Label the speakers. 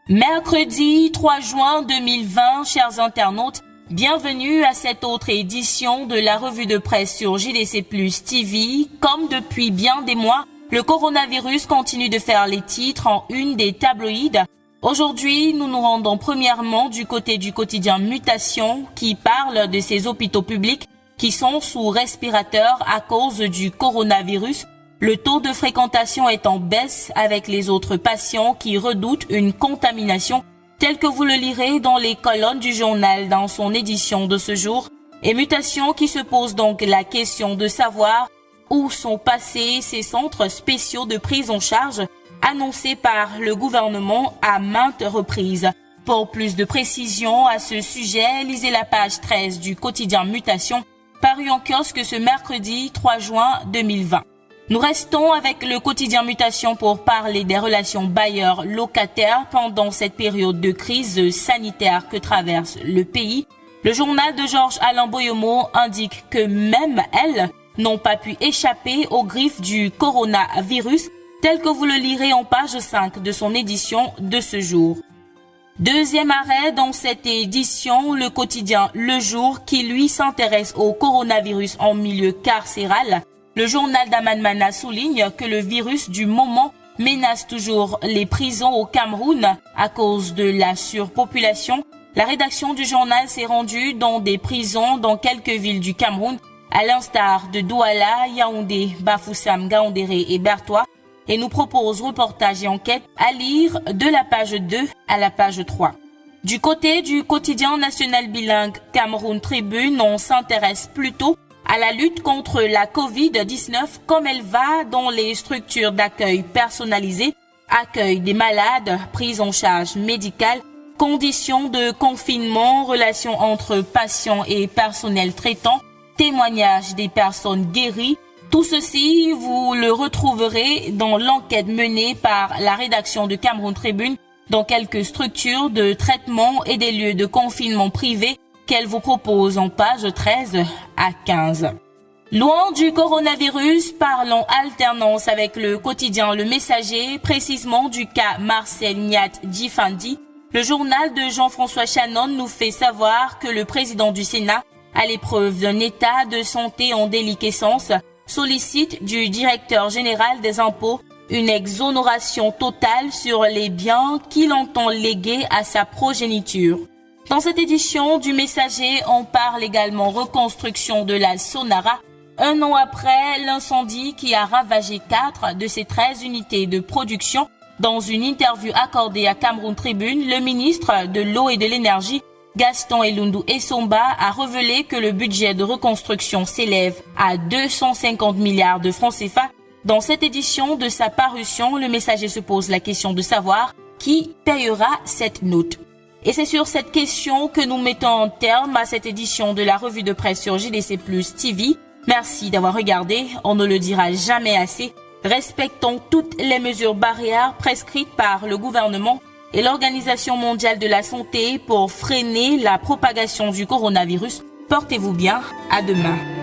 Speaker 1: Mercredi 3 juin 2020, chers internautes, bienvenue à cette autre édition de la revue de presse sur JDC Plus TV. Comme depuis bien des mois, le coronavirus continue de faire les titres en une des tabloïds. Aujourd'hui, nous nous rendons premièrement du côté du quotidien Mutation qui parle de ces hôpitaux publics qui sont sous respirateur à cause du coronavirus. Le taux de fréquentation est en baisse avec les autres patients qui redoutent une contamination, tel que vous le lirez dans les colonnes du journal dans son édition de ce jour. Et Mutation qui se pose donc la question de savoir où sont passés ces centres spéciaux de prise en charge annoncés par le gouvernement à maintes reprises. Pour plus de précisions à ce sujet, lisez la page 13 du quotidien Mutation, paru en kiosque ce mercredi 3 juin 2020. Nous restons avec le quotidien Mutation pour parler des relations bailleurs-locataires pendant cette période de crise sanitaire que traverse le pays. Le journal de Georges-Alain Boyomo indique que même elles n'ont pas pu échapper aux griffes du coronavirus, tel que vous le lirez en page 5 de son édition de ce jour. Deuxième arrêt dans cette édition, le quotidien Le Jour qui lui s'intéresse au coronavirus en milieu carcéral. Le journal d'Aman Mana souligne que le virus du moment menace toujours les prisons au Cameroun à cause de la surpopulation. La rédaction du journal s'est rendue dans des prisons dans quelques villes du Cameroun, à l'instar de Douala, Yaoundé, Bafoussam, Gaoundéré et Bertois, et nous propose reportages et enquêtes à lire de la page 2 à la page 3. Du côté du quotidien national bilingue Cameroun Tribune, on s'intéresse plutôt à la lutte contre la Covid-19 comme elle va dans les structures d'accueil personnalisé, accueil des malades, prise en charge médicale, conditions de confinement, relations entre patients et personnel traitant, témoignages des personnes guéries. Tout ceci, vous le retrouverez dans l'enquête menée par la rédaction de Cameroun Tribune dans quelques structures de traitement et des lieux de confinement privés qu'elle vous propose en page 13 à 15. Loin du coronavirus, parlons alternance avec le quotidien Le Messager, précisément du cas Marcel Niat Djifandi. Le journal de Jean-François Chanon nous fait savoir que le président du Sénat, à l'épreuve d'un état de santé en déliquescence, sollicite du directeur général des impôts une exonération totale sur les biens qu'il entend léguer à sa progéniture. Dans cette édition du Messager, on parle également reconstruction de la Sonara, un an après l'incendie qui a ravagé 4 de ses 13 unités de production. Dans une interview accordée à Cameroun Tribune, le ministre de l'Eau et de l'Énergie, Gaston Elundou Essomba, a révélé que le budget de reconstruction s'élève à 250 milliards de francs CFA. Dans cette édition de sa parution, le Messager se pose la question de savoir qui payera cette note. Et c'est sur cette question que nous mettons un terme à cette édition de la revue de presse sur JDC Plus TV. Merci d'avoir regardé, on ne le dira jamais assez. Respectons toutes les mesures barrières prescrites par le gouvernement et l'Organisation mondiale de la santé pour freiner la propagation du coronavirus. Portez-vous bien, à demain.